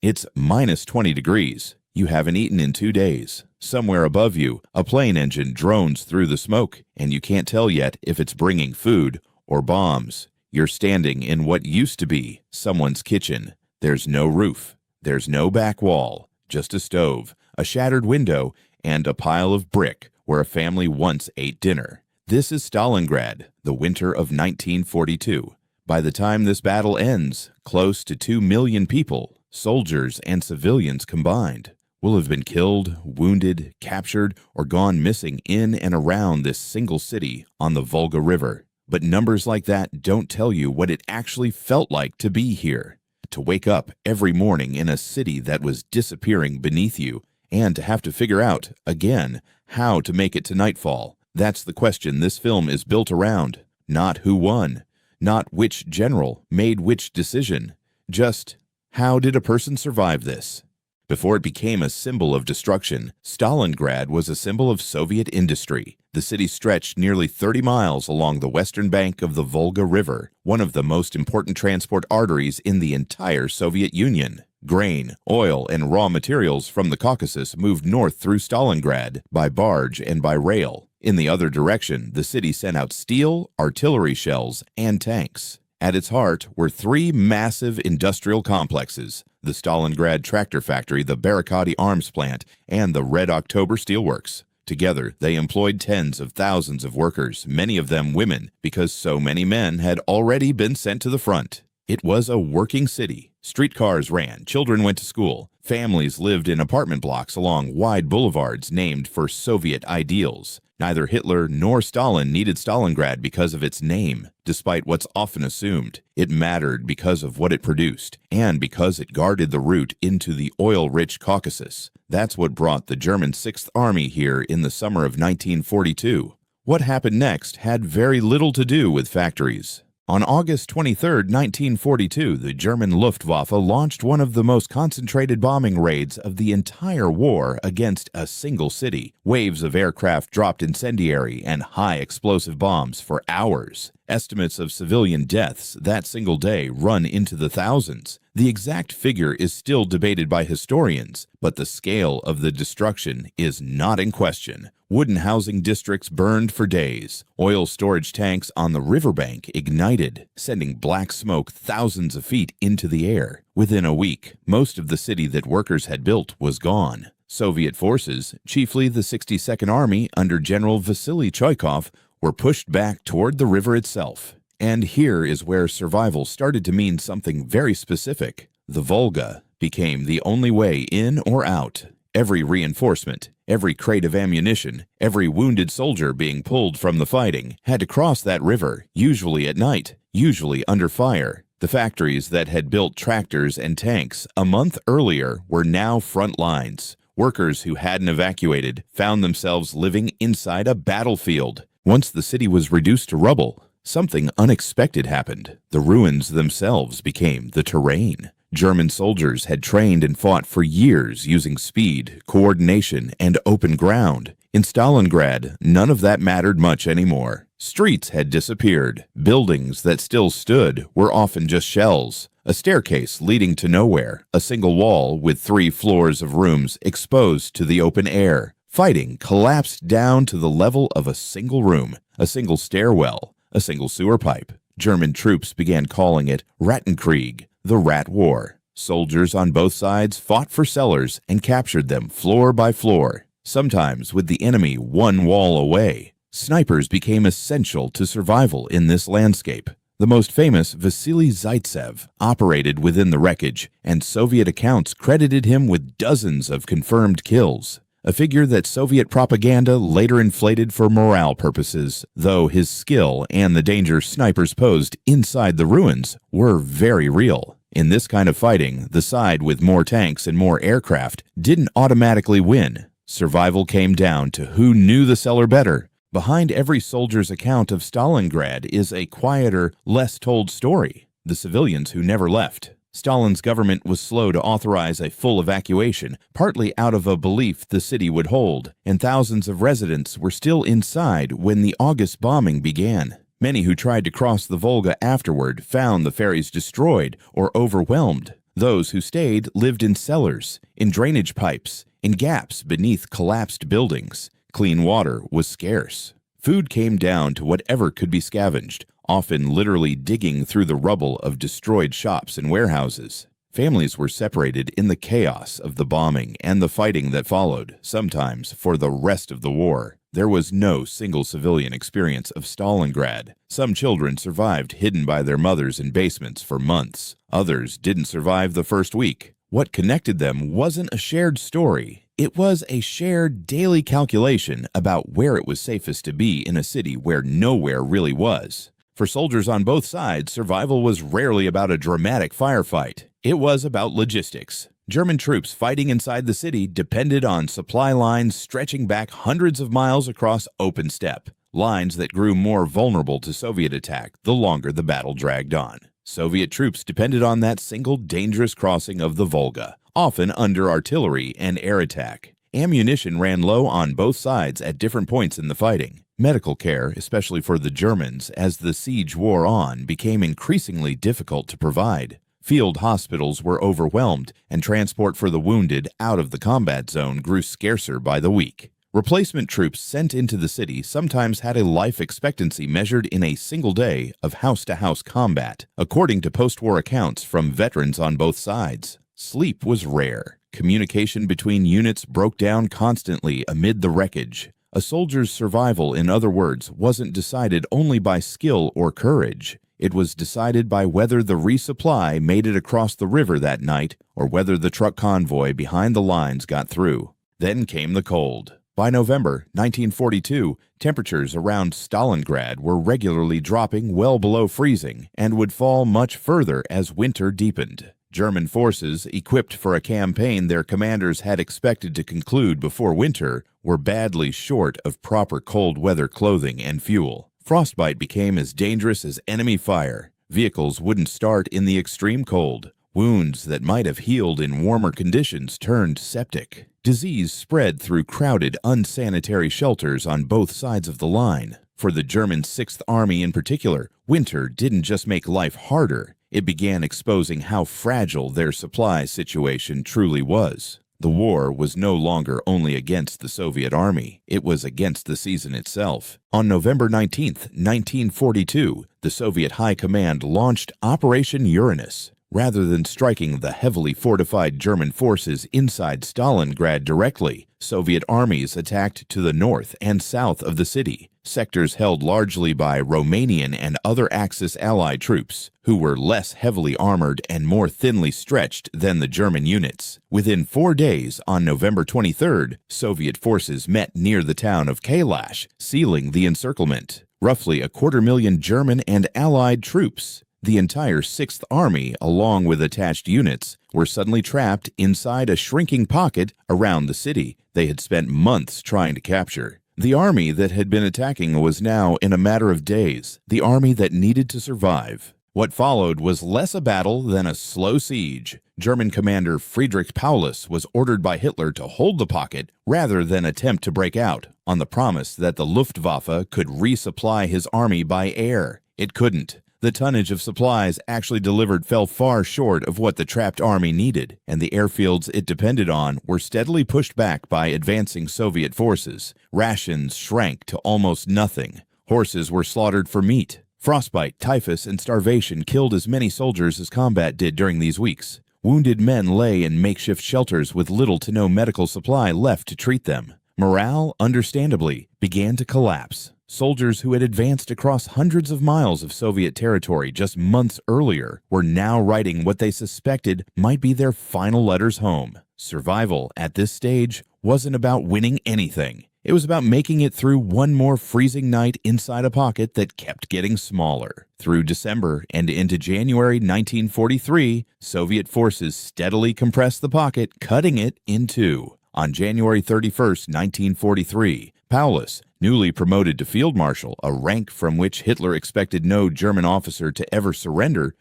It's minus 20 degrees. You haven't eaten in 2 days. Somewhere above you, a plane engine drones through the smoke, and you can't tell yet if it's bringing food or bombs. You're standing in what used to be someone's kitchen. There's no roof. There's no back wall. Just a stove, a shattered window, and a pile of brick where a family once ate dinner. This is Stalingrad, the winter of 1942. By the time this battle ends, close to 2 million people, soldiers and civilians combined, will have been killed, wounded, captured, or gone missing in and around this single city on the Volga River. But numbers like that don't tell you what it actually felt like to be here, to wake up every morning in a city that was disappearing beneath you, and to have to figure out, again, how to make it to nightfall. That's the question this film is built around. Not who won, not which general made which decision, just how did a person survive this? Before it became a symbol of destruction, Stalingrad was a symbol of Soviet industry. The city stretched nearly 30 miles along the western bank of the Volga River, one of the most important transport arteries in the entire Soviet Union. Grain, oil, and raw materials from the Caucasus moved north through Stalingrad by barge and by rail. In the other direction, the city sent out steel, artillery shells, and tanks. At its heart were 3 massive industrial complexes: the Stalingrad tractor factory, the Barricade arms plant, and the Red October steelworks. Together, they employed tens of thousands of workers, many of them women, because so many men had already been sent to the front. It was a working city. Streetcars ran, children went to school, families lived in apartment blocks along wide boulevards named for Soviet ideals. Neither Hitler nor Stalin needed Stalingrad because of its name, despite what's often assumed. It mattered because of what it produced, and because it guarded the route into the oil-rich Caucasus. That's what brought the German Sixth Army here in the summer of 1942. What happened next had very little to do with factories. On August 23, 1942, the German Luftwaffe launched one of the most concentrated bombing raids of the entire war against a single city. Waves of aircraft dropped incendiary and high explosive bombs for hours. Estimates of civilian deaths that single day run into the thousands. The exact figure is still debated by historians, but the scale of the destruction is not in question. Wooden housing districts burned for days. Oil storage tanks on the riverbank ignited, sending black smoke thousands of feet into the air. Within a week, most of the city that workers had built was gone. Soviet forces, chiefly the 62nd Army under General Vasily Choikov, were pushed back toward the river itself. And here is where survival started to mean something very specific. The Volga became the only way in or out. Every reinforcement, every crate of ammunition, every wounded soldier being pulled from the fighting had to cross that river, usually at night, usually under fire. The factories that had built tractors and tanks a month earlier were now front lines. Workers who hadn't evacuated found themselves living inside a battlefield. Once the city was reduced to rubble, something unexpected happened. The ruins themselves became the terrain. German soldiers had trained and fought for years using speed, coordination, and open ground. In Stalingrad, none of that mattered much anymore. Streets had disappeared. Buildings that still stood were often just shells. A staircase leading to nowhere. A single wall with 3 floors of rooms exposed to the open air. Fighting collapsed down to the level of a single room, a single stairwell, a single sewer pipe. German troops began calling it Rattenkrieg, the Rat War. Soldiers on both sides fought for cellars and captured them floor by floor, sometimes with the enemy one wall away. Snipers became essential to survival in this landscape. The most famous, Vasily Zaitsev, operated within the wreckage, and Soviet accounts credited him with dozens of confirmed kills. A figure that Soviet propaganda later inflated for morale purposes, though his skill and the danger snipers posed inside the ruins were very real. In this kind of fighting, the side with more tanks and more aircraft didn't automatically win. Survival came down to who knew the cellar better. Behind every soldier's account of Stalingrad is a quieter, less told story: the civilians who never left. Stalin's government was slow to authorize a full evacuation, partly out of a belief the city would hold, and thousands of residents were still inside when the August bombing began. Many who tried to cross the Volga afterward found the ferries destroyed or overwhelmed. Those who stayed lived in cellars, in drainage pipes, in gaps beneath collapsed buildings. Clean water was scarce. Food came down to whatever could be scavenged, often literally digging through the rubble of destroyed shops and warehouses. Families were separated in the chaos of the bombing and the fighting that followed, sometimes for the rest of the war. There was no single civilian experience of Stalingrad. Some children survived hidden by their mothers in basements for months. Others didn't survive the first week. What connected them wasn't a shared story. It was a shared daily calculation about where it was safest to be in a city where nowhere really was. For soldiers on both sides, survival was rarely about a dramatic firefight. It was about logistics. German troops fighting inside the city depended on supply lines stretching back hundreds of miles across open steppe, lines that grew more vulnerable to Soviet attack the longer the battle dragged on. Soviet troops depended on that single dangerous crossing of the Volga, often under artillery and air attack. Ammunition ran low on both sides at different points in the fighting. Medical care, especially for the Germans, as the siege wore on, became increasingly difficult to provide. Field hospitals were overwhelmed, and transport for the wounded out of the combat zone grew scarcer by the week. Replacement troops sent into the city sometimes had a life expectancy measured in a single day of house-to-house combat, according to post-war accounts from veterans on both sides. Sleep was rare. Communication between units broke down constantly amid the wreckage. A soldier's survival, in other words, wasn't decided only by skill or courage. It was decided by whether the resupply made it across the river that night or whether the truck convoy behind the lines got through. Then came the cold. By November 1942, temperatures around Stalingrad were regularly dropping well below freezing and would fall much further as winter deepened. German forces, equipped for a campaign their commanders had expected to conclude before winter, were badly short of proper cold weather clothing and fuel. Frostbite became as dangerous as enemy fire. Vehicles wouldn't start in the extreme cold. Wounds that might have healed in warmer conditions turned septic. Disease spread through crowded, unsanitary shelters on both sides of the line. For the German Sixth Army in particular, winter didn't just make life harder. It began exposing how fragile their supply situation truly was. The war was no longer only against the Soviet Army, it was against the season itself. On November 19, 1942, the Soviet High Command launched Operation Uranus. Rather than striking the heavily fortified German forces inside Stalingrad directly, Soviet armies attacked to the north and south of the city, sectors held largely by Romanian and other Axis Allied troops, who were less heavily armored and more thinly stretched than the German units. Within 4 days, on November 23rd, Soviet forces met near the town of Kalash, sealing the encirclement. Roughly 250,000 German and Allied troops, the entire Sixth Army, along with attached units, were suddenly trapped inside a shrinking pocket around the city they had spent months trying to capture. The army that had been attacking was now, in a matter of days, the army that needed to survive. What followed was less a battle than a slow siege. German commander Friedrich Paulus was ordered by Hitler to hold the pocket rather than attempt to break out, on the promise that the Luftwaffe could resupply his army by air. It couldn't. The tonnage of supplies actually delivered fell far short of what the trapped army needed, and the airfields it depended on were steadily pushed back by advancing Soviet forces. Rations shrank to almost nothing. Horses were slaughtered for meat. Frostbite, typhus, and starvation killed as many soldiers as combat did during these weeks. Wounded men lay in makeshift shelters with little to no medical supply left to treat them. Morale, understandably, began to collapse. Soldiers who had advanced across hundreds of miles of Soviet territory just months earlier were now writing what they suspected might be their final letters home. Survival at this stage wasn't about winning anything. It was about making it through one more freezing night inside a pocket that kept getting smaller. Through December and into January 1943, Soviet forces steadily compressed the pocket, cutting it in two. On January 31, 1943, Paulus, newly promoted to Field Marshal, a rank from which Hitler expected no German officer to ever surrendered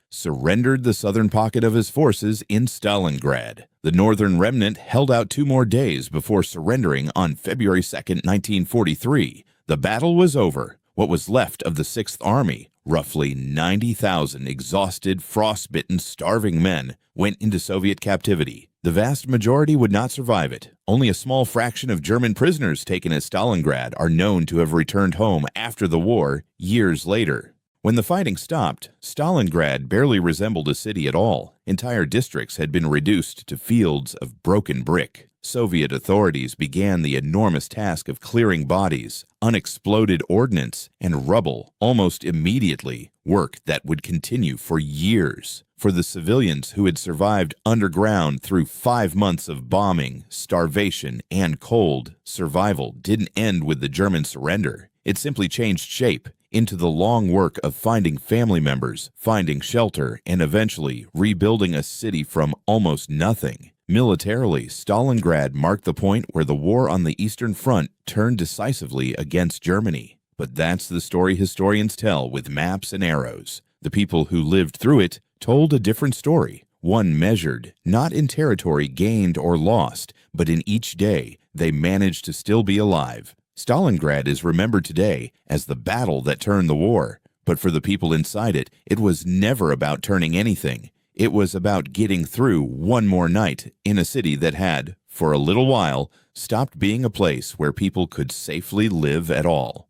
the southern pocket of his forces in Stalingrad. The northern remnant held out 2 more days before surrendering on February 2, 1943. The battle was over. What was left of the Sixth Army, Roughly 90,000 exhausted, frostbitten, starving men went into Soviet captivity. The vast majority would not survive it. Only a small fraction of German prisoners taken at Stalingrad are known to have returned home after the war, years later. When the fighting stopped, Stalingrad barely resembled a city at all. Entire districts had been reduced to fields of broken brick. Soviet authorities began the enormous task of clearing bodies, unexploded ordnance, and rubble almost immediately, work that would continue for years. For the civilians who had survived underground through 5 months of bombing, starvation, and cold, survival didn't end with the German surrender. It simply changed shape into the long work of finding family members, finding shelter, and eventually rebuilding a city from almost nothing. Militarily, Stalingrad marked the point where the war on the Eastern Front turned decisively against Germany. But that's the story historians tell with maps and arrows. The people who lived through it told a different story, one measured, not in territory gained or lost, but in each day they managed to still be alive. Stalingrad is remembered today as the battle that turned the war, but for the people inside it, it was never about turning anything. It was about getting through one more night in a city that had, for a little while, stopped being a place where people could safely live at all.